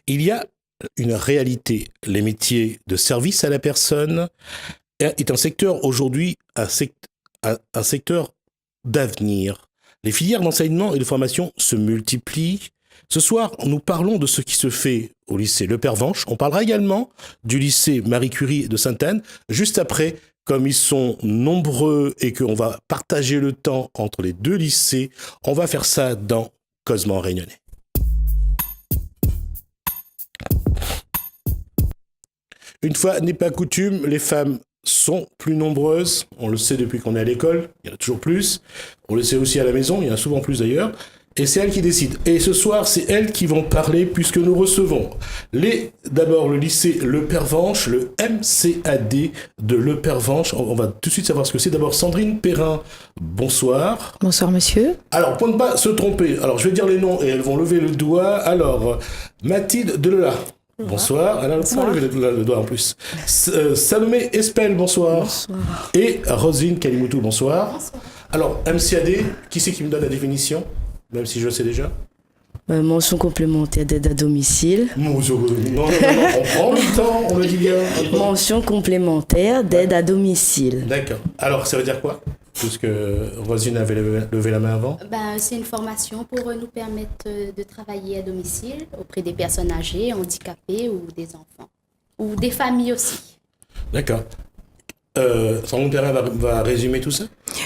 Il y a une réalité. Les métiers de service à la personne est un secteur aujourd'hui, un secteur d'avenir. Les filières d'enseignement et de formation se multiplient. Ce soir, nous parlons de ce qui se fait au lycée Le Pervenche. On parlera également du lycée Marie Curie de Sainte-Anne, juste après, comme ils sont nombreux et qu'on va partager le temps entre les deux lycées, on va faire ça dans Causement Réunionnais. Une fois n'est pas coutume, les femmes sont plus nombreuses. On le sait depuis qu'on est à l'école, il y en a toujours plus. On le sait aussi à la maison, il y en a souvent plus d'ailleurs. Et c'est elles qui décident. Et ce soir, c'est elles qui vont parler puisque nous recevons d'abord le lycée Le Pervenche, le MCAD de Le Pervenche. On va tout de suite savoir ce que c'est. D'abord, Sandrine Perrin, bonsoir. Bonsoir, monsieur. Alors, pour ne pas se tromper, alors je vais dire les noms et elles vont lever le doigt. Alors, Mathilde Delela. Bonsoir. Alors, bonsoir. Comment lever le doigt en plus? Salomé Espel, bonsoir. Bonsoir. Et Roselyne Kalimoutou, bonsoir. Bonsoir. Alors, MCAD, qui c'est qui me donne la définition? Même si je le sais déjà. Mention complémentaire d'aide à domicile. Non, on prend le temps, on le dit bien. Mention complémentaire d'aide à domicile. D'accord. Alors, ça veut dire quoi? Puisque Rosine avait levé la main avant. C'est une formation pour nous permettre de travailler à domicile auprès des personnes âgées, handicapées ou des enfants. Ou des familles aussi. D'accord. Sandrine Perrin va résumer tout ça?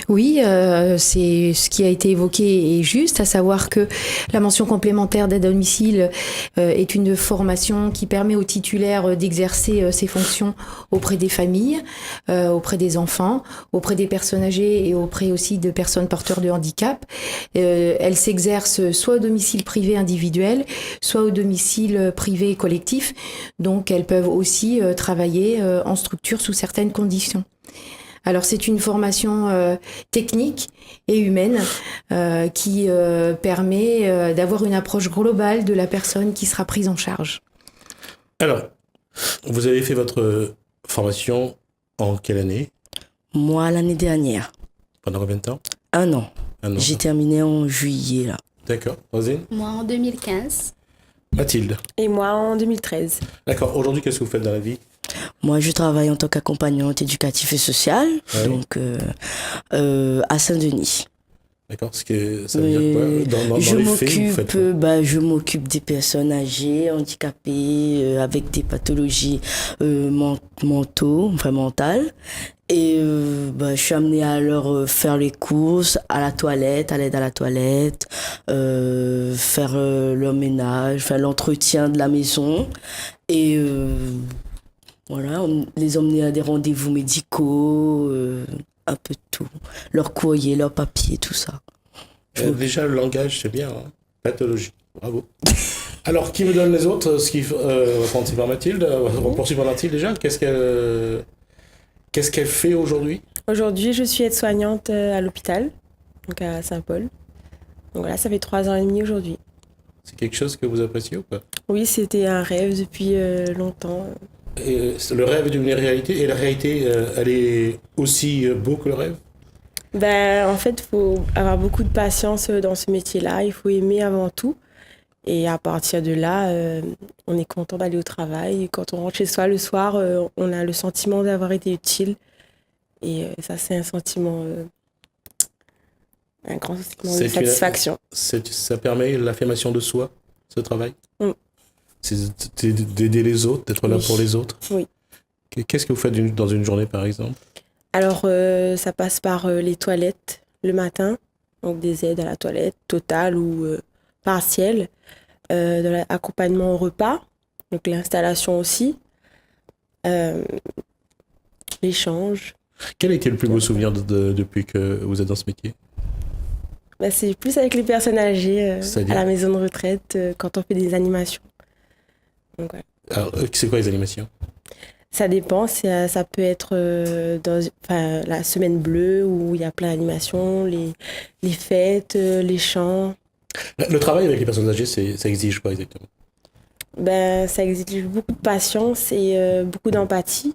Oui, c'est ce qui a été évoqué est juste, à savoir que la mention complémentaire d'aide à domicile est une formation qui permet aux titulaires d'exercer ses fonctions auprès des familles, auprès des enfants, auprès des personnes âgées et auprès aussi de personnes porteurs de handicap. Elle s'exerce soit au domicile privé individuel, soit au domicile privé collectif. Donc, elles peuvent aussi travailler en structure sous certaines conditions. Alors c'est une formation technique et humaine qui permet d'avoir une approche globale de la personne qui sera prise en charge. Alors, vous avez fait votre formation en quelle année? Moi, l'année dernière. Pendant combien de temps? 1 an. Un an. J'ai terminé en juillet, là. D'accord. Rosine? Moi en 2015. Mathilde? Et moi en 2013. D'accord. Aujourd'hui, qu'est-ce que vous faites dans la vie? Moi, je travaille en tant qu'accompagnante éducative et sociale, donc à Saint-Denis. D'accord. Ça veut dire quoi? Dans les faits, vous faites quoi? Je m'occupe des personnes âgées, handicapées, avec des pathologies mentales. Et je suis amenée à leur faire les courses, à la toilette, à l'aide à la toilette, faire leur ménage, faire l'entretien de la maison. Et voilà, les emmener à des rendez-vous médicaux, un peu de tout. Leur courrier, leur papier, tout ça. Déjà, le langage, c'est bien. Hein. Pathologie. Bravo. Alors, qui me donne les autres? On va commencer par Mathilde. On poursuit par Mathilde déjà. Qu'est-ce qu'elle fait aujourd'hui? Aujourd'hui, je suis aide-soignante à l'hôpital, donc à Saint-Paul. Donc voilà, ça fait 3 ans et demi aujourd'hui. C'est quelque chose que vous appréciez ou pas? Oui, c'était un rêve depuis longtemps. Et le rêve est devenu réalité, et la réalité, elle est aussi beau que le rêve? En fait, il faut avoir beaucoup de patience dans ce métier-là. Il faut aimer avant tout. Et à partir de là, on est content d'aller au travail. Et quand on rentre chez soi le soir, on a le sentiment d'avoir été utile. Et ça, c'est un sentiment, un grand sentiment de satisfaction. Ça permet l'affirmation de soi, ce travail? Mm. C'est d'aider les autres, d'être là pour les autres? Oui. Qu'est-ce que vous faites dans une journée, par exemple? Alors, ça passe par les toilettes le matin, donc des aides à la toilette, totale ou partielle, de l'accompagnement au repas, donc l'installation aussi, l'échange. Quel a été le plus beau souvenir depuis que vous êtes dans ce métier? C'est plus avec les personnes âgées, à la maison de retraite, quand on fait des animations. Donc, voilà. Alors, c'est quoi les animations? Ça dépend, ça peut être la semaine bleue où il y a plein d'animations, les fêtes, les chants. Le travail avec les personnes âgées, ça exige quoi exactement? Ça exige beaucoup de patience et beaucoup d'empathie.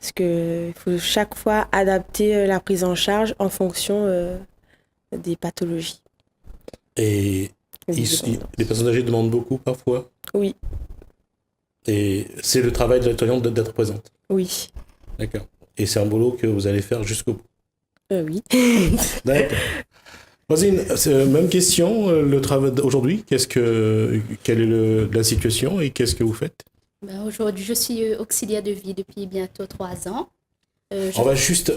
Parce qu'il faut chaque fois adapter la prise en charge en fonction des pathologies. Et les personnes âgées demandent beaucoup parfois? Oui. Et c'est le travail de l'aide-soignante d'être présente. Oui. D'accord. Et c'est un boulot que vous allez faire jusqu'au bout. Oui. D'accord. Rosine, même question, le travail aujourd'hui, quelle est la situation et qu'est-ce que vous faites? Ben, aujourd'hui, je suis auxiliaire de vie depuis bientôt 3 ans. On va juste...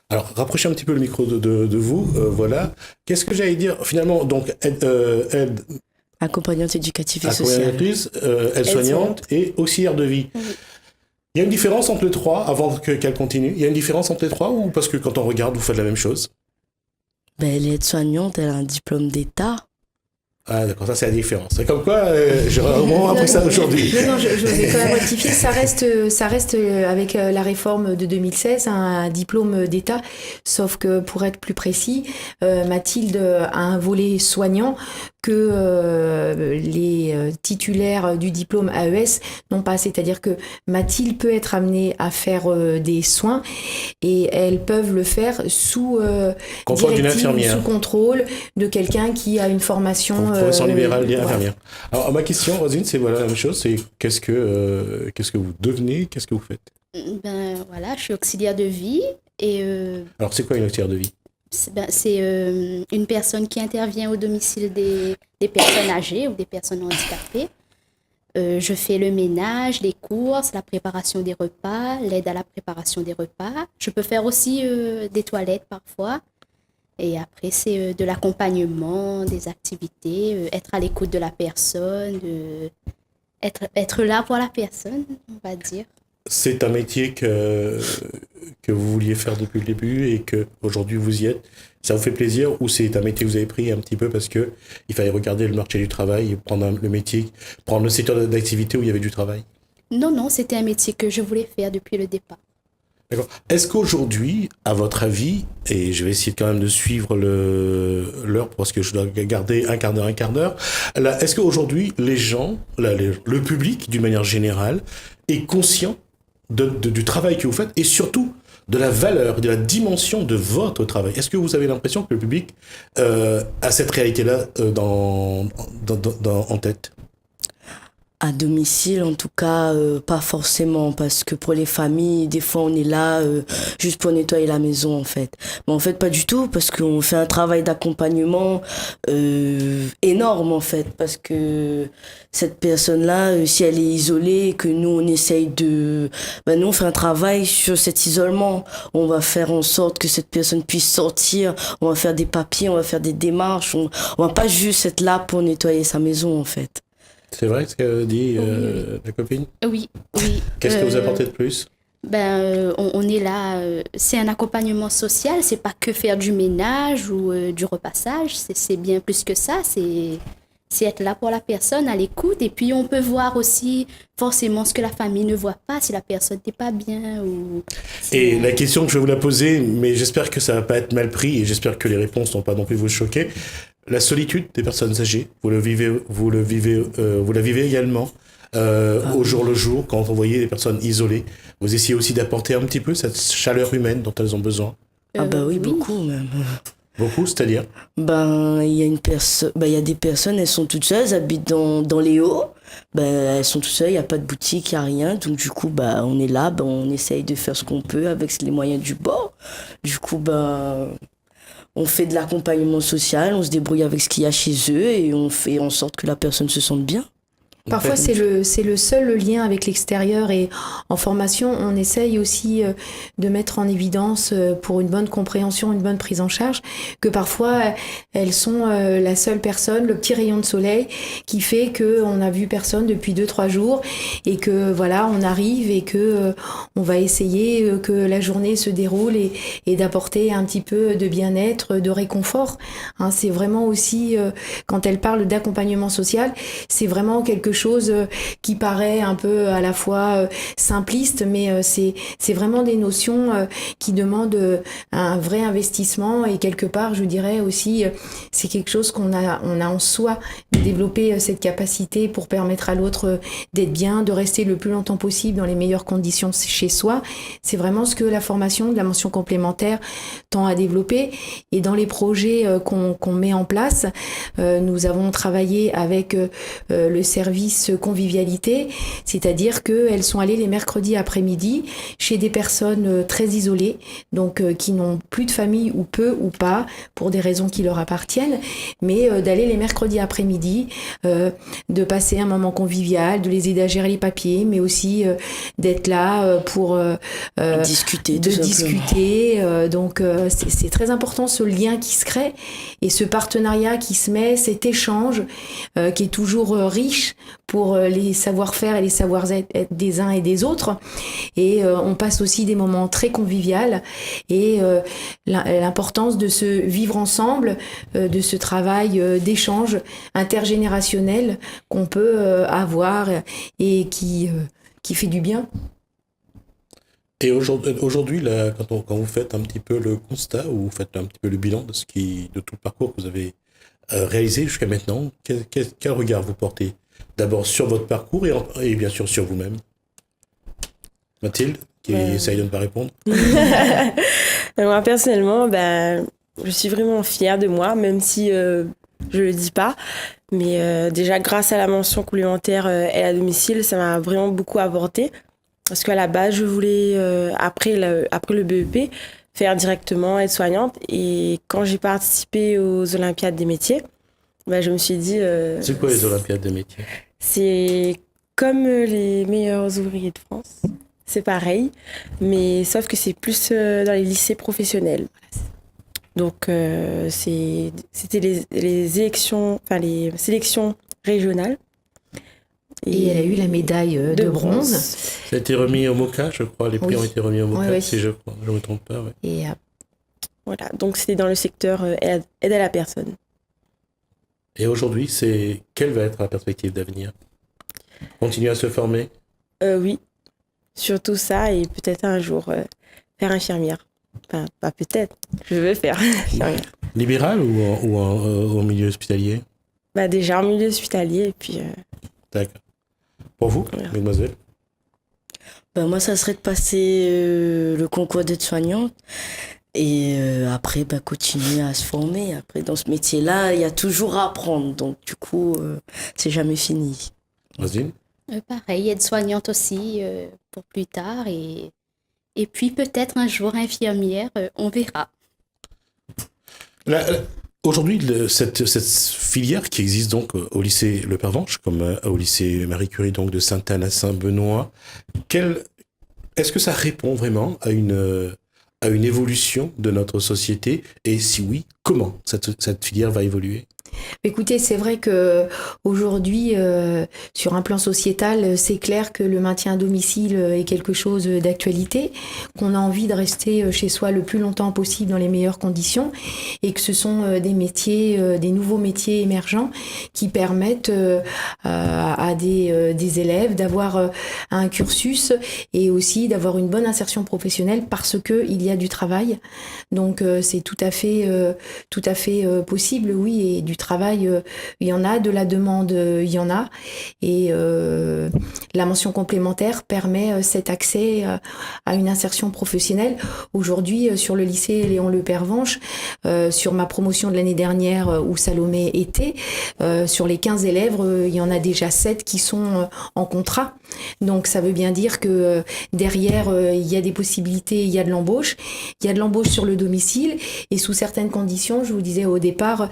alors, rapprochez un petit peu le micro de vous, voilà. Qu'est-ce que j'allais dire? Finalement, donc, aide Accompagnante éducative et sociale. accompagnatrice, aide-soignante et auxiliaire de vie. Oui. Il y a une différence entre les trois, avant qu'elle continue? Il y a une différence entre les trois ou parce que quand on regarde, vous faites la même chose? Ben, elle est aide-soignante, elle a un diplôme d'État. Ah d'accord, ça c'est la différence. C'est comme quoi, j'ai vraiment appris ça aujourd'hui. Non, je vais quand même rectifier. Ça reste avec la réforme de 2016 un diplôme d'État, sauf que pour être plus précis, Mathilde a un volet soignant que les titulaires du diplôme AES n'ont pas. C'est-à-dire que Mathilde peut être amenée à faire des soins et elles peuvent le faire sous Contrôle d'une directive, infirmière. sous contrôle de quelqu'un qui a une formation Profession libérale voilà. infirmière. Alors ma question, Rosine, c'est voilà la même chose. C'est qu'est-ce que vous devenez, qu'est-ce que vous faites? Ben, voilà, je suis auxiliaire de vie et Alors c'est quoi une auxiliaire de vie? c'est une personne qui intervient au domicile des personnes âgées ou des personnes handicapées. Je fais le ménage, les courses, la préparation des repas, l'aide à la préparation des repas. Je peux faire aussi des toilettes parfois. Et après, c'est de l'accompagnement, des activités, être à l'écoute de la personne, être là pour la personne, on va dire. C'est un métier que vous vouliez faire depuis le début et que aujourd'hui vous y êtes. Ça vous fait plaisir ou c'est un métier que vous avez pris un petit peu parce que il fallait regarder le marché du travail et prendre le métier, prendre le secteur d'activité où il y avait du travail? Non, c'était un métier que je voulais faire depuis le départ. D'accord. Est-ce qu'aujourd'hui, à votre avis, et je vais essayer quand même de suivre l'heure parce que je dois garder un quart d'heure, là, est-ce qu'aujourd'hui, les gens, là, le public, d'une manière générale, est conscient du travail que vous faites et surtout de la valeur, de la dimension de votre travail? Est-ce que vous avez l'impression que le public a cette réalité-là en tête? À domicile, en tout cas, pas forcément, parce que pour les familles, des fois, on est là juste pour nettoyer la maison, en fait. Mais en fait, pas du tout, parce qu'on fait un travail d'accompagnement énorme, en fait, parce que cette personne-là, si elle est isolée, que nous, on essaye de... nous, on fait un travail sur cet isolement. On va faire en sorte que cette personne puisse sortir, on va faire des papiers, on va faire des démarches, on va pas juste être là pour nettoyer sa maison, en fait. C'est vrai ce qu'a dit Oui. la copine? Oui. Qu'est-ce que vous apportez de plus? On est là, c'est un accompagnement social, c'est pas que faire du ménage ou du repassage, c'est bien plus que ça, c'est être là pour la personne, à l'écoute, et puis on peut voir aussi forcément ce que la famille ne voit pas, si la personne n'est pas bien ou... Et la question que je vais vous la poser, mais j'espère que ça va pas être mal pris et j'espère que les réponses n'ont pas non plus vous choquer. La solitude des personnes âgées, vous la vivez également au jour le jour quand vous voyez des personnes isolées. Vous essayez aussi d'apporter un petit peu cette chaleur humaine dont elles ont besoin. Oui, oui. beaucoup même. Beaucoup, c'est-à-dire? Il y a des personnes, elles sont toutes seules, elles habitent dans les hauts. Elles sont toutes seules, il n'y a pas de boutique, il n'y a rien. Donc du coup, on est là, on essaye de faire ce qu'on peut avec les moyens du bord. Du coup, on fait de l'accompagnement social, on se débrouille avec ce qu'il y a chez eux et on fait en sorte que la personne se sente bien. Parfois, c'est le seul lien avec l'extérieur et en formation, on essaye aussi de mettre en évidence pour une bonne compréhension, une bonne prise en charge, que parfois, elles sont la seule personne, le petit rayon de soleil qui fait qu'on n'a vu personne depuis 2-3 jours et que voilà, on arrive et que on va essayer que la journée se déroule et d'apporter un petit peu de bien-être, de réconfort. Hein, c'est vraiment aussi, quand elle parle d'accompagnement social, c'est vraiment quelque chose qui paraît un peu à la fois simpliste, mais c'est vraiment des notions qui demandent un vrai investissement et quelque part, je dirais aussi, c'est quelque chose on a en soi de développer cette capacité pour permettre à l'autre d'être bien, de rester le plus longtemps possible dans les meilleures conditions chez soi. C'est vraiment ce que la formation de la mention complémentaire tend à développer et dans les projets qu'on met en place, nous avons travaillé avec le service service convivialité, c'est-à-dire qu'elles sont allées les mercredis après-midi chez des personnes très isolées, donc qui n'ont plus de famille ou peu ou pas, pour des raisons qui leur appartiennent, mais d'aller les mercredis après-midi, de passer un moment convivial, de les aider à gérer les papiers, mais aussi d'être là pour discuter, tout discuter. Donc c'est très important ce lien qui se crée et ce partenariat qui se met, cet échange qui est toujours riche pour les savoir-faire et les savoir-être des uns et des autres. Et on passe aussi des moments très conviviaux et l'importance de se vivre ensemble, de ce travail d'échange intergénérationnel qu'on peut avoir et qui fait du bien. Et aujourd'hui, là, quand vous faites un petit peu le constat ou vous faites un petit peu le bilan de tout le parcours que vous avez réalisé jusqu'à maintenant, quel regard vous portez d'abord sur votre parcours et bien sûr sur vous-même? Mathilde, qui essaye de ne pas répondre. Moi, personnellement, je suis vraiment fière de moi, même si je le dis pas. Mais déjà, grâce à la mention complémentaire aide à domicile, ça m'a vraiment beaucoup apporté. Parce qu'à la base, je voulais, après le BEP, faire directement aide-soignante. Et quand j'ai participé aux Olympiades des métiers, je me suis dit... c'est quoi les Olympiades des métiers? C'est comme les meilleurs ouvriers de France. C'est pareil, mais sauf que c'est plus dans les lycées professionnels. Donc, c'était les élections, les sélections régionales. Et elle a eu la médaille de bronze. Ça a été remis au MOCA, je crois. Les prix ont été remis au MOCA, si je ne me trompe pas. Ouais. Et voilà, donc c'était dans le secteur aide à la personne. Et aujourd'hui, quelle va être la perspective d'avenir? Continuer à se former? Oui, surtout ça, et peut-être un jour faire infirmière. Enfin, pas peut-être, je veux faire infirmière. Libéral ou au milieu hospitalier? Déjà en milieu hospitalier, et puis... D'accord. Pour vous, mesdemoiselles? Moi, ça serait de passer le concours d'aide-soignante et après, continuer à se former. Après, dans ce métier-là, il y a toujours à apprendre. Donc, du coup, c'est jamais fini. Vas-y. Pareil, aide-soignante aussi pour plus tard. Et puis, peut-être un jour infirmière, on verra. Aujourd'hui, cette filière qui existe donc au lycée Le Pervenche, comme au lycée Marie Curie donc de Sainte-Anne à Saint-Benoît, est-ce que ça répond vraiment à une évolution de notre société? Et si oui, comment cette filière va évoluer? Écoutez, c'est vrai que aujourd'hui, sur un plan sociétal, c'est clair que le maintien à domicile est quelque chose d'actualité, qu'on a envie de rester chez soi le plus longtemps possible dans les meilleures conditions, et que ce sont des métiers, des nouveaux métiers émergents qui permettent à des élèves d'avoir un cursus et aussi d'avoir une bonne insertion professionnelle parce que il y a du travail. Donc c'est tout à fait possible, oui, et du travail, il y en a, de la demande, il y en a, et la mention complémentaire permet cet accès à une insertion professionnelle. Aujourd'hui, sur le lycée Léon Le Pervenche, sur ma promotion de l'année dernière où Salomé était, sur les 15 élèves, il y en a déjà 7 qui sont en contrat. Donc ça veut bien dire que derrière, il y a des possibilités, il y a de l'embauche. Il y a de l'embauche sur le domicile et sous certaines conditions, je vous disais au départ,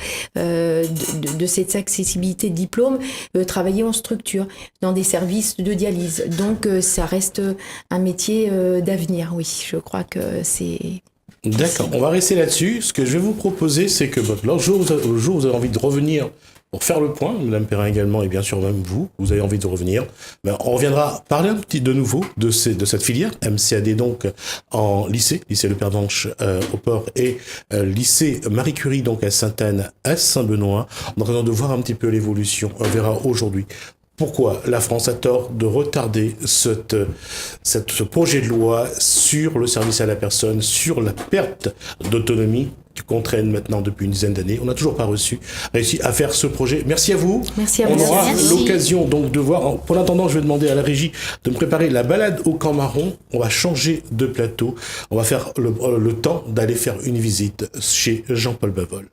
de cette accessibilité de diplôme, travailler en structure, dans des services de dialyse. Donc ça reste un métier d'avenir, oui. Je crois que c'est... D'accord, on va rester là-dessus. Ce que je vais vous proposer, c'est que le jour où vous avez envie de revenir pour faire le point, Madame Perrin également, et bien sûr même vous avez envie de revenir, on reviendra parler un petit de nouveau de cette filière, MCAD donc en lycée Le Pervenche au Port et lycée Marie Curie donc à Sainte-Anne à Saint-Benoît, en train de voir un petit peu l'évolution. On verra aujourd'hui pourquoi la France a tort de retarder ce projet de loi sur le service à la personne, sur la perte d'autonomie qu'on traîne maintenant depuis une dizaine d'années. On n'a toujours pas réussi à faire ce projet. Merci à vous. Merci à vous. On aura l'occasion donc de voir. Pour l'attendant, je vais demander à la régie de me préparer la balade au Camp Marron. On va changer de plateau. On va faire le temps d'aller faire une visite chez Jean-Paul Bavol.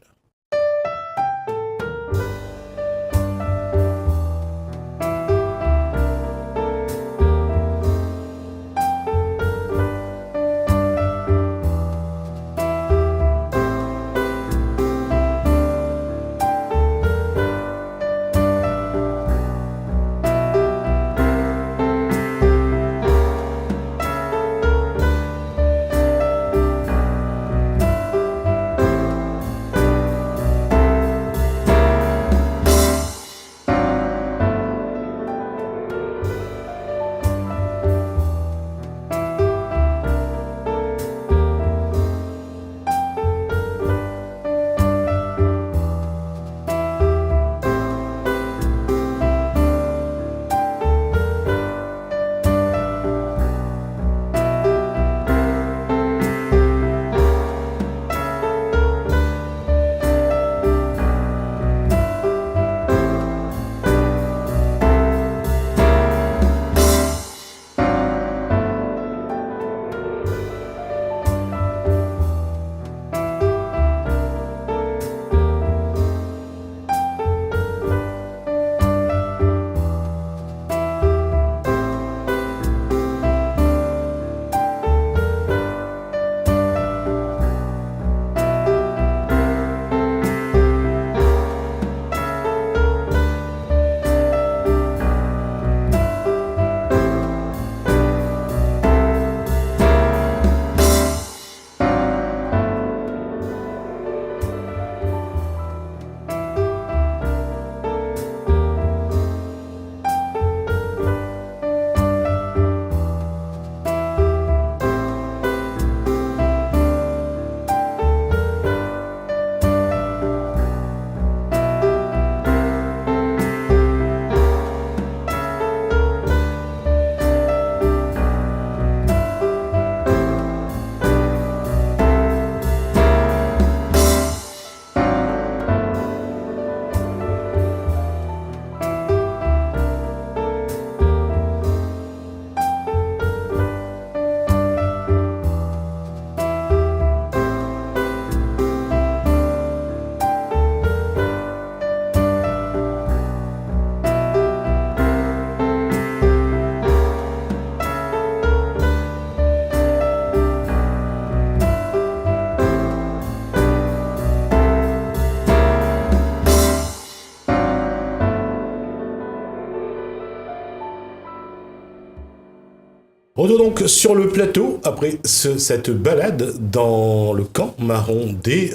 retour donc sur le plateau après cette balade dans le camp marron des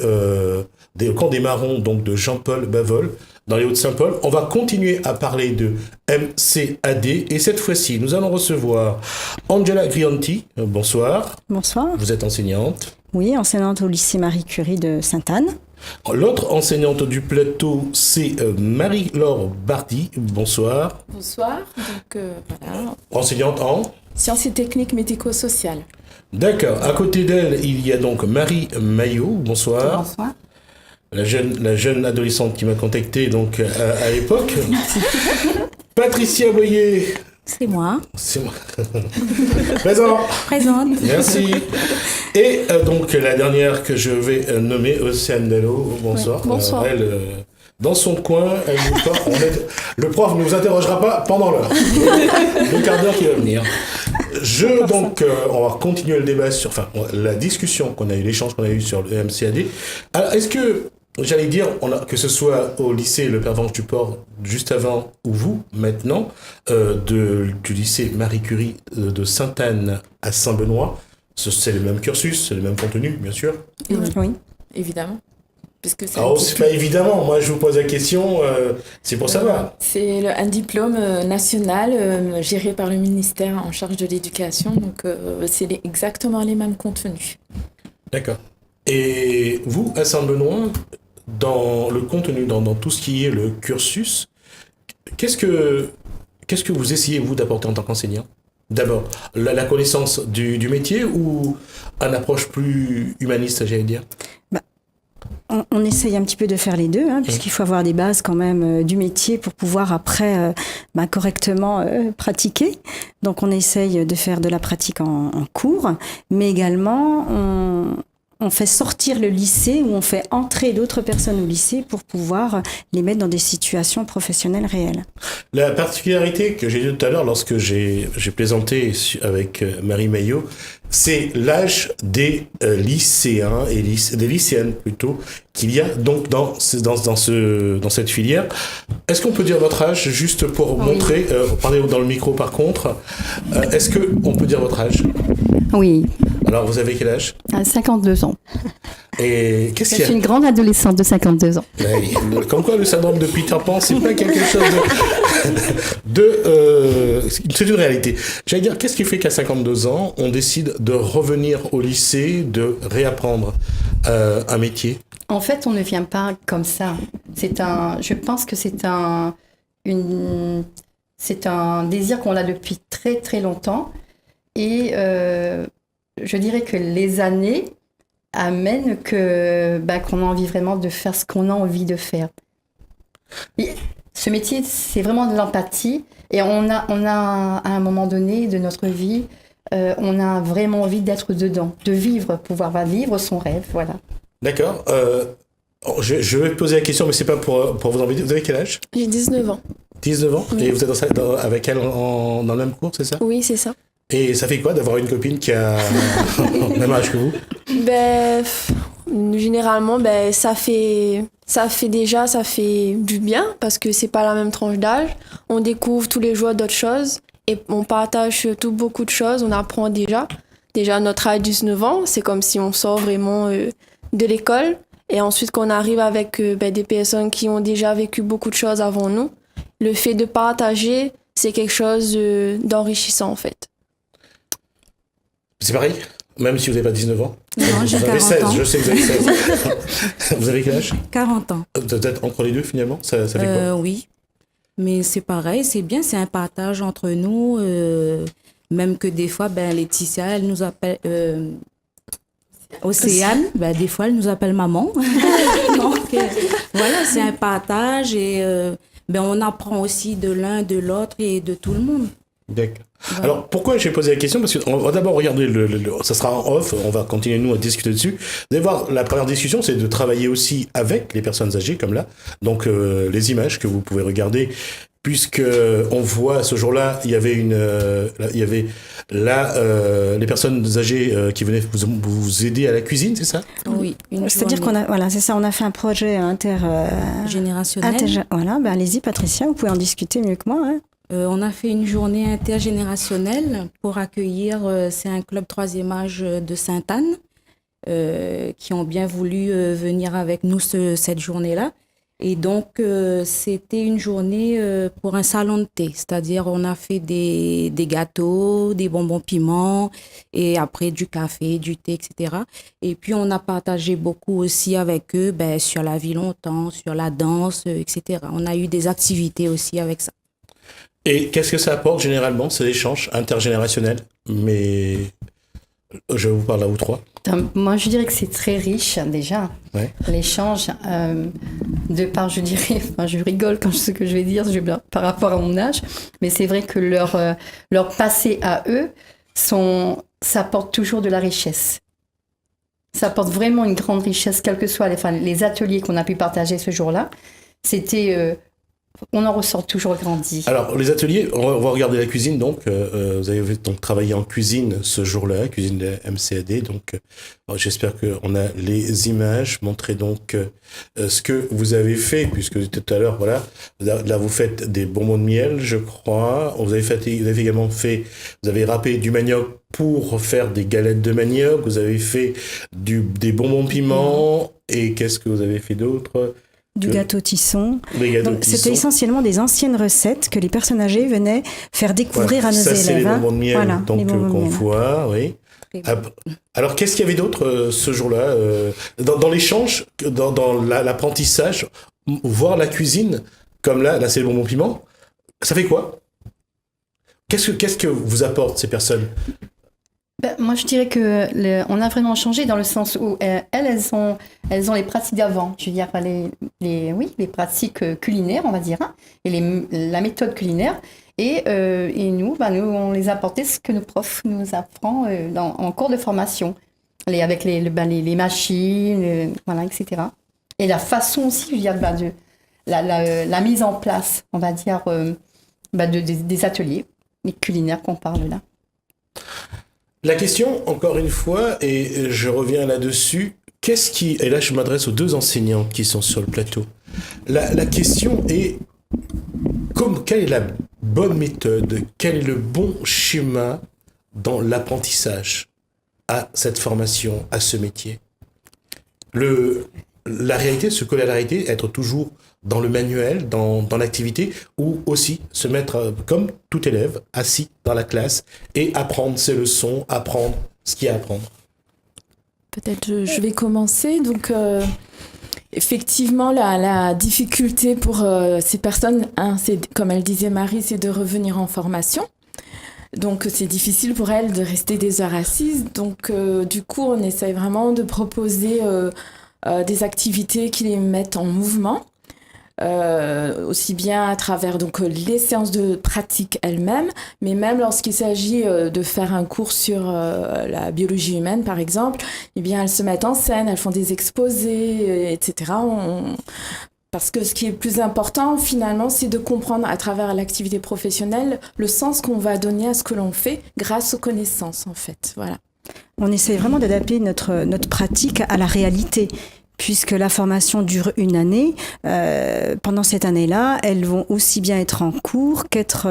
camps des marrons donc de Jean-Paul Bavol dans les Hauts-de-Saint-Paul. On va continuer à parler de MCAD et cette fois-ci, nous allons recevoir Angela Grianti. Bonsoir. Bonsoir. Vous êtes enseignante. Oui, enseignante au lycée Marie Curie de Sainte-Anne. L'autre enseignante du plateau, c'est Marie-Laure Bardy. Bonsoir. Bonsoir. Donc, voilà. Enseignante en Sciences et techniques médico-sociales. D'accord. À côté d'elle, il y a donc Marie Maillot. Bonsoir. Bonsoir. La jeune adolescente qui m'a contacté donc à l'époque. Patricia Boyer. C'est moi. C'est moi. Présente. Merci. Et donc la dernière que je vais nommer, Océane Dello. Bonsoir. Oui, bonsoir. Elle, dans son coin, elle nous parle. Le prof ne vous interrogera pas pendant l'heure. Le quart d'heure qui va venir. On va continuer le débat la discussion qu'on a eu, l'échange qu'on a eu sur le MCAD. Alors, est-ce que, j'allais dire, que ce soit au lycée Le Pervenche du Port juste avant ou vous, maintenant, du lycée Marie Curie de Sainte-Anne à Saint-Benoît, c'est le même cursus, c'est le même contenu, bien sûr. Oui. Évidemment. Puisque c'est C'est pas évidemment, moi je vous pose la question, c'est pour savoir. C'est un diplôme national géré par le ministère en charge de l'éducation, donc c'est exactement les mêmes contenus. D'accord. Et vous, à Saint-Benoît, dans le contenu, dans tout ce qui est le cursus, qu'est-ce que vous essayez, vous, d'apporter en tant qu'enseignant ? D'abord, la connaissance du métier ou une approche plus humaniste, j'allais dire ? On essaye un petit peu de faire les deux, puisqu'il faut avoir des bases quand même du métier pour pouvoir après correctement pratiquer. Donc on essaye de faire de la pratique en cours, mais également on fait sortir le lycée ou on fait entrer d'autres personnes au lycée pour pouvoir les mettre dans des situations professionnelles réelles. La particularité que j'ai dit tout à l'heure lorsque j'ai plaisanté avec Marie Maillot, c'est l'âge des lycéens et des lycéennes plutôt qu'il y a donc dans cette filière. Est-ce qu'on peut dire votre âge juste pour montrer, parlez dans le micro par contre, est-ce qu'on peut dire votre âge ? Oui, Alors vous avez quel âge ? à 52 ans. Et qu'est-ce Je qu'il y suis a ? une grande adolescente de 52 ans. Comme quoi le syndrome de Peter Pan, c'est pas quelque chose c'est une réalité. J'allais dire, qu'est-ce qui fait qu'à 52 ans, on décide de revenir au lycée, de réapprendre un métier ? En fait, on ne vient pas comme ça. Je pense que c'est un désir qu'on a depuis très très longtemps. Et je dirais que les années amènent qu'on a envie vraiment de faire ce qu'on a envie de faire. Et ce métier, c'est vraiment de l'empathie. Et on a à un moment donné de notre vie, on a vraiment envie d'être dedans, de vivre, pouvoir vivre son rêve, voilà. D'accord. Je vais te poser la question, mais c'est pas pour vous embêter. Vous avez quel âge ? J'ai 19 ans. 19 ans ? Oui. Et vous êtes avec elle dans le même cours, c'est ça ? Oui, c'est ça. Et ça fait quoi d'avoir une copine qui a le même âge que vous ? Généralement, ça fait du bien parce que c'est pas la même tranche d'âge. On découvre tous les jours d'autres choses et on partage surtout beaucoup de choses. On apprend déjà. Déjà, notre âge 19 ans, c'est comme si on sort vraiment de l'école. Et ensuite, qu'on arrive avec des personnes qui ont déjà vécu beaucoup de choses avant nous, le fait de partager, c'est quelque chose d'enrichissant en fait. C'est pareil ? Même si vous n'avez pas 19 ans ? Non, j'ai Vous avez 40 16, ans. je sais que vous avez 16. Vous avez quel âge ? 40 ans. Peut-être entre les deux finalement ? Ça fait quoi ? Oui, mais c'est pareil, c'est bien, c'est un partage entre nous, même que des fois, Laetitia, elle nous appelle... Océane, des fois, elle nous appelle maman. Donc, voilà, c'est un partage et on apprend aussi de l'un, de l'autre et de tout le monde. D'accord. Alors, pourquoi j'ai posé la question ? Parce qu'on va d'abord regarder, ça sera en off, on va continuer nous à discuter dessus. Vous allez voir, la première discussion, c'est de travailler aussi avec les personnes âgées, comme là. Donc, les images que vous pouvez regarder, puisque on voit, ce jour-là, il y avait les personnes âgées qui venaient vous aider à la cuisine, c'est ça ? Oui. C'est-à-dire on a fait un projet générationnel. Voilà, allez-y Patricia, vous pouvez en discuter mieux que moi. On a fait une journée intergénérationnelle pour accueillir, c'est un club 3e âge de Sainte-Anne, qui ont bien voulu venir avec nous cette journée-là. Et donc, c'était une journée pour un salon de thé, c'est-à-dire on a fait des gâteaux, des bonbons piments, et après du café, du thé, etc. Et puis, on a partagé beaucoup aussi avec eux sur la vie longtemps, sur la danse, etc. On a eu des activités aussi avec ça. Et qu'est-ce que ça apporte généralement, ces échanges intergénérationnels? Mais je vous parle à vous trois. Moi, je dirais que c'est très riche, déjà. Ouais. L'échange, de part, je dirais, enfin, je rigole quand je sais ce que je vais dire par rapport à mon âge, mais c'est vrai que leur passé à eux, ça apporte toujours de la richesse. Ça apporte vraiment une grande richesse, quels que soient les ateliers qu'on a pu partager ce jour-là. On en ressort toujours grandi. Alors, les ateliers, on va regarder la cuisine, donc. Vous avez donc travaillé en cuisine ce jour-là, cuisine de MCAD. Donc, j'espère qu'on a les images. Montrez donc ce que vous avez fait, puisque tout à l'heure, voilà, là, vous faites des bonbons de miel, je crois. Vous avez râpé du manioc pour faire des galettes de manioc. Vous avez fait des bonbons piment. Et qu'est-ce que vous avez fait d'autre? Du gâteau tisson. C'était essentiellement des anciennes recettes que les personnes âgées venaient faire découvrir à nos élèves. Ça, c'est les bonbons de miel, voilà, donc qu'on voit, oui. Alors, qu'est-ce qu'il y avait d'autre ce jour-là dans l'échange, dans l'apprentissage, voir la cuisine, comme là c'est les bonbons piment, ça fait quoi? Qu'est-ce que vous apportent ces personnes? Moi, je dirais on a vraiment changé dans le sens où elles ont les pratiques d'avant. Je veux dire, les pratiques culinaires, on va dire, hein, et la méthode culinaire. Et nous, on les a apporté ce que nos profs nous apprennent en cours de formation, avec les machines, voilà, etc. Et la façon aussi, je veux dire, la mise en place, on va dire, des ateliers culinaires qu'on parle là. La question, encore une fois, et je reviens là-dessus, et là je m'adresse aux deux enseignantes qui sont sur le plateau. La question est, quelle est la bonne méthode, quel est le bon schéma dans l'apprentissage à cette formation, à ce métier? La réalité, se coller à la réalité, être toujours dans le manuel, dans l'activité, ou aussi se mettre, comme tout élève, assis dans la classe et apprendre ses leçons, apprendre ce qu'il y a à apprendre. Peut-être je vais commencer. Donc, effectivement, la difficulté pour ces personnes, c'est, comme elle disait Marie, c'est de revenir en formation. Donc, c'est difficile pour elles de rester des heures assises. Donc, du coup, on essaye vraiment de proposer des activités qui les mettent en mouvement. Aussi bien à travers donc les séances de pratique elles-mêmes, mais même lorsqu'il s'agit de faire un cours sur la biologie humaine par exemple, eh bien elles se mettent en scène, elles font des exposés, etc. Parce que ce qui est plus important finalement, c'est de comprendre à travers l'activité professionnelle le sens qu'on va donner à ce que l'on fait grâce aux connaissances en fait. Voilà. On essaie vraiment d'adapter notre pratique à la réalité. Puisque la formation dure une année, pendant cette année-là, elles vont aussi bien être en cours qu'être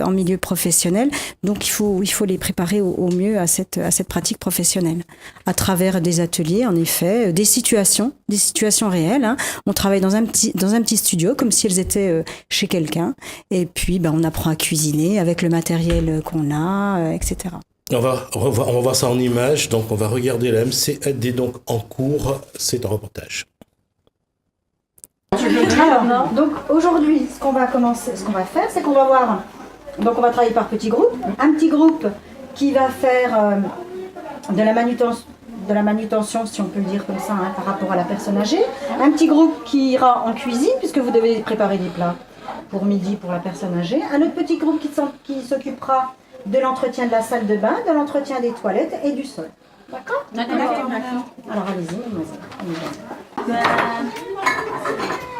en milieu professionnel. Donc, il faut les préparer au mieux à cette pratique professionnelle. À travers des ateliers, en effet, des situations réelles. Hein. On travaille dans un petit studio, comme si elles étaient chez quelqu'un. Et puis, on apprend à cuisiner avec le matériel qu'on a, etc. On va voir ça en images, donc on va regarder la MCAD donc en cours, c'est un reportage. Alors, donc aujourd'hui, ce qu'on va faire, c'est qu'on va voir, donc on va travailler par petits groupes. Un petit groupe qui va faire de la manutention, si on peut le dire comme ça, hein, par rapport à la personne âgée. Un petit groupe qui ira en cuisine, puisque vous devez préparer des plats pour midi pour la personne âgée. Un autre petit groupe qui s'occupera de l'entretien de la salle de bain, de l'entretien des toilettes et du sol. D'accord ? D'accord. Alors allez-y, mademoiselle.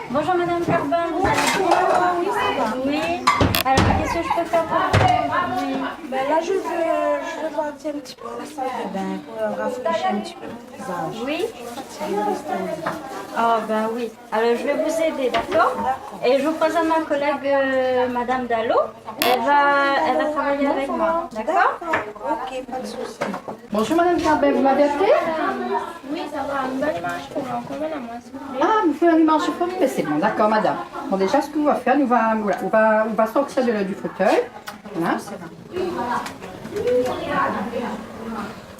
Bonjour Madame Carbin, vous allez bien ? Oui, ça va. Oui. Alors qu'est-ce que je peux faire pour vous aujourd'hui ? Là là, je veux partir un petit peu à la salle de bain pour rafraîchir un petit peu le visage. Oui. Fatiguée de rester en ville. Ah ben oui. Alors je vais vous aider, d'accord? Et je vous présente ma collègue Madame Dallot. Elle va travailler avec moi, d'accord? Ok, pas de souci. Bonjour Madame Carbet, vous m'avez appelé? Oui, ça va. Une bonne image pour combien à moi, s'il vous plaît? Ah, vous faites un image pour vous, c'est bon, d'accord madame. Bon déjà ce qu'on va faire, on va sortir du fauteuil. Voilà.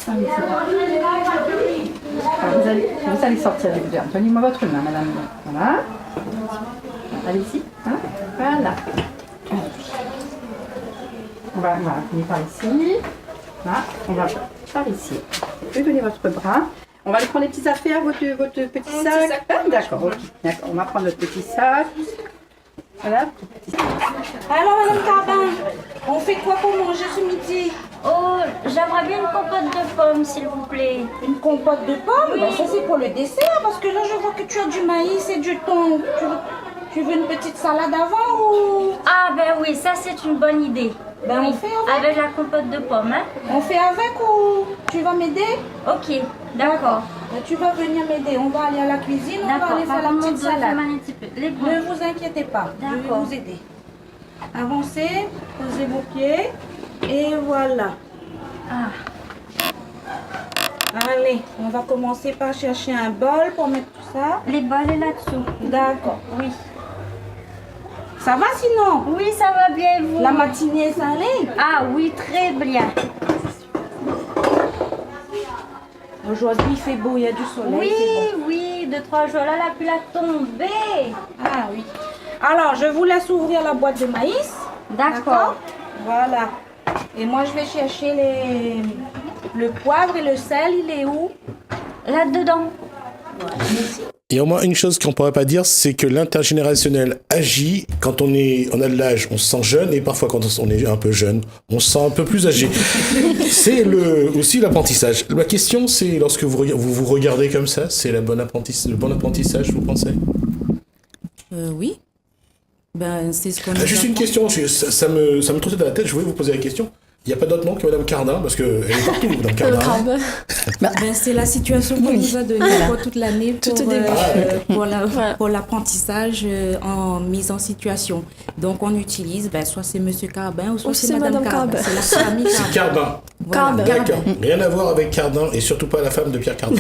Ah, oui, c'est bon. Alors, vous allez sortir du fauteuil. Tenez-moi votre main madame. Voilà. Allez ici. Hein, voilà. On va venir par ici. Là, on va par ici. Vous pouvez donner votre bras. On va aller prendre les petites affaires, votre petit sac. Ah, d'accord, ok. D'accord, on va prendre notre petit sac. Voilà. Alors, Madame Carbin, on fait quoi pour manger ce midi? Oh, j'aimerais bien une compote de pommes, s'il vous plaît. Une compote de pommes? Oui. Ben, ça, c'est pour le dessert, parce que là, je vois que tu as du maïs et du thon. Tu veux une petite salade avant ou... Ah ben oui, ça c'est une bonne idée. Ben, oui. on fait avec. Avec la compote de pommes, hein? On fait avec ou tu vas m'aider? Ok, d'accord. Ben, tu vas venir m'aider. On va aller à la cuisine, on va D'accord, aller faire la petite salade. Les pommes. Ne vous inquiétez pas, je vais D'accord. vous aider. Avancez, posez vos pieds et voilà. Ah. Allez, on va commencer par chercher un bol pour mettre tout ça. Les bols est là-dessous. D'accord. Oui. Ça va sinon? Oui, ça va bien, et vous? La matinée est salée? Ah oui, très bien. Aujourd'hui, il fait beau, il y a du soleil. Oui, c'est bon. oui, 2-3 jours là, la pluie a tombé. Ah oui. Alors, je vous laisse ouvrir la boîte de maïs. D'accord. Voilà. Et moi, je vais chercher le poivre et le sel. Il est où? Là-dedans. Il y a au moins une chose qu'on ne pourrait pas dire, c'est que l'intergénérationnel agit. Quand on a de l'âge, on se sent jeune, et parfois quand on est un peu jeune, on se sent un peu plus âgé. C'est aussi l'apprentissage. La question, c'est lorsque vous regardez comme ça, c'est le bon apprentissage, vous pensez? Oui. Ben, c'est ce qu'on nous Juste une apprend. question, ça me trottait dans la tête, je voulais vous poser la question. Il n'y a pas d'autre nom que Madame Cardin, parce qu'elle est partout, Madame Cardin. Ben, c'est la situation qu'on nous a donnée pour toute l'année pour l'apprentissage en mise en situation. Donc on utilise, soit c'est Monsieur Carbin ou soit c'est Madame Carbin. C'est la famille C'est Cardin. Carbin. D'accord. Rien à voir avec Cardin, et surtout pas la femme de Pierre Cardin.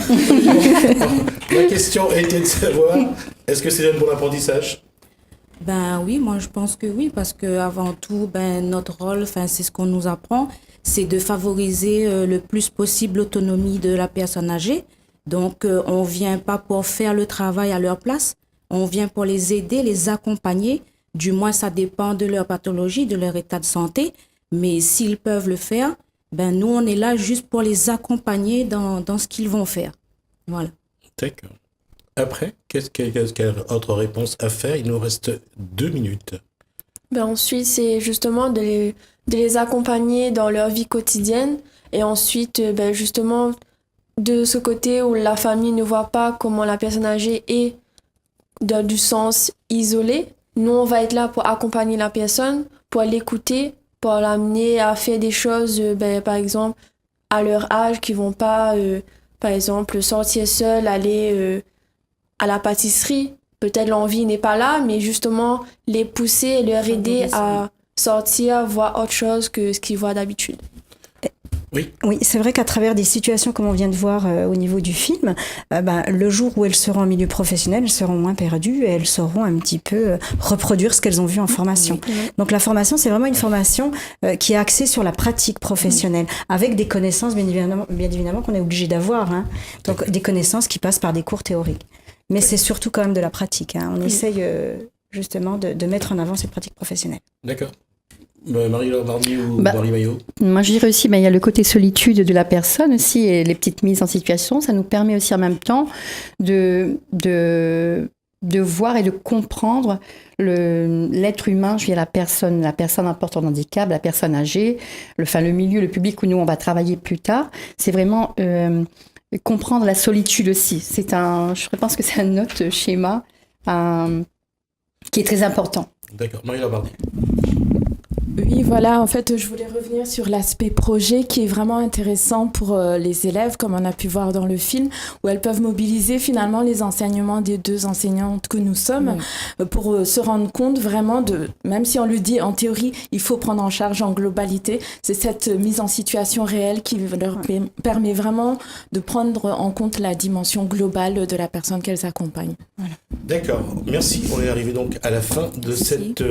Ma question était de savoir, est-ce que c'est un bon apprentissage? Ben oui, moi je pense que oui, parce que avant tout, notre rôle, c'est ce qu'on nous apprend, c'est de favoriser le plus possible l'autonomie de la personne âgée. Donc on vient pas pour faire le travail à leur place, on vient pour les aider, les accompagner. Du moins, ça dépend de leur pathologie, de leur état de santé, mais s'ils peuvent le faire, nous on est là juste pour les accompagner dans ce qu'ils vont faire. Voilà. D'accord. Après, quelle autre réponse à faire? Il nous reste 2 minutes. Ensuite, c'est justement de les accompagner dans leur vie quotidienne. Et ensuite, justement, de ce côté où la famille ne voit pas comment la personne âgée est dans du sens isolé, nous, on va être là pour accompagner la personne, pour l'écouter, pour l'amener à faire des choses, par exemple, à leur âge, qui vont pas, par exemple, sortir seul, aller à la pâtisserie. Peut-être l'envie n'est pas là, mais justement les pousser et leur aider à sortir, voir autre chose que ce qu'ils voient d'habitude. Oui, c'est vrai qu'à travers des situations comme on vient de voir au niveau du film, le jour où elles seront en milieu professionnel, elles seront moins perdues et elles sauront un petit peu reproduire ce qu'elles ont vu en formation. Donc la formation, c'est vraiment une formation qui est axée sur la pratique professionnelle, avec des connaissances bien évidemment qu'on est obligé d'avoir. Donc des connaissances qui passent par des cours théoriques. Mais c'est surtout quand même de la pratique. On essaye justement de mettre en avant ces pratiques professionnelles. D'accord. Marie-Laure Bardi ou Marie Maillot? Moi, je dirais aussi, il y a le côté solitude de la personne aussi, et les petites mises en situation. Ça nous permet aussi en même temps de voir et de comprendre l'être humain, je veux dire la personne portant handicap, la personne âgée, le milieu, le public où nous, on va travailler plus tard. C'est vraiment comprendre la solitude aussi. Je pense que c'est un autre schéma qui est très important. D'accord. Marie-Laure Bardi. Oui, voilà, en fait, je voulais revenir revenir sur l'aspect projet qui est vraiment intéressant pour les élèves, comme on a pu voir dans le film, où elles peuvent mobiliser finalement les enseignements des 2 enseignantes que nous sommes pour se rendre compte vraiment même si on le dit en théorie, il faut prendre en charge en globalité, c'est cette mise en situation réelle qui leur permet vraiment de prendre en compte la dimension globale de la personne qu'elles accompagnent. Voilà. D'accord, merci. On est arrivé donc à la fin de cette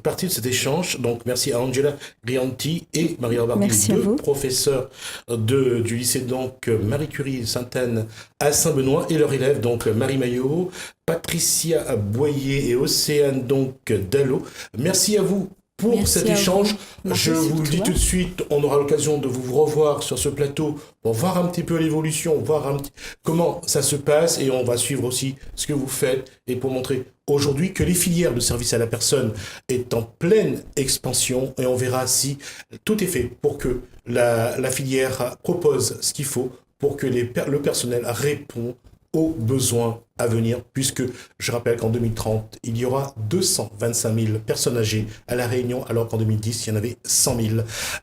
partie de cet échange. Donc merci à Angela Grianti et Marie-Laure Barbier, 2 professeurs du lycée donc Marie Curie Sainte-Anne à Saint-Benoît, et leurs élèves donc Marie Maillot, Patricia Boyer et Océane donc Dallo. Merci à vous pour cet échange. Je vous le dis tout de suite, on aura l'occasion de vous revoir sur ce plateau pour voir un petit peu l'évolution, voir comment ça se passe, et on va suivre aussi ce que vous faites, et pour montrer aujourd'hui que les filières de service à la personne est en pleine expansion, et on verra si tout est fait pour que la filière propose ce qu'il faut pour que le personnel répond aux besoins à venir, puisque je rappelle qu'en 2030, il y aura 225 000 personnes âgées à La Réunion, alors qu'en 2010, il y en avait 100 000.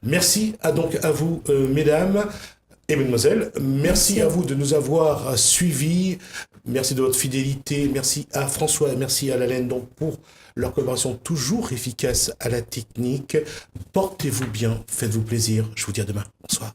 Merci donc à vous, mesdames et mesdemoiselles. Merci à vous de nous avoir suivis. Merci de votre fidélité. Merci à François et merci à Lalaine donc pour leur collaboration toujours efficace à la technique. Portez-vous bien, faites-vous plaisir. Je vous dis à demain. Bonsoir.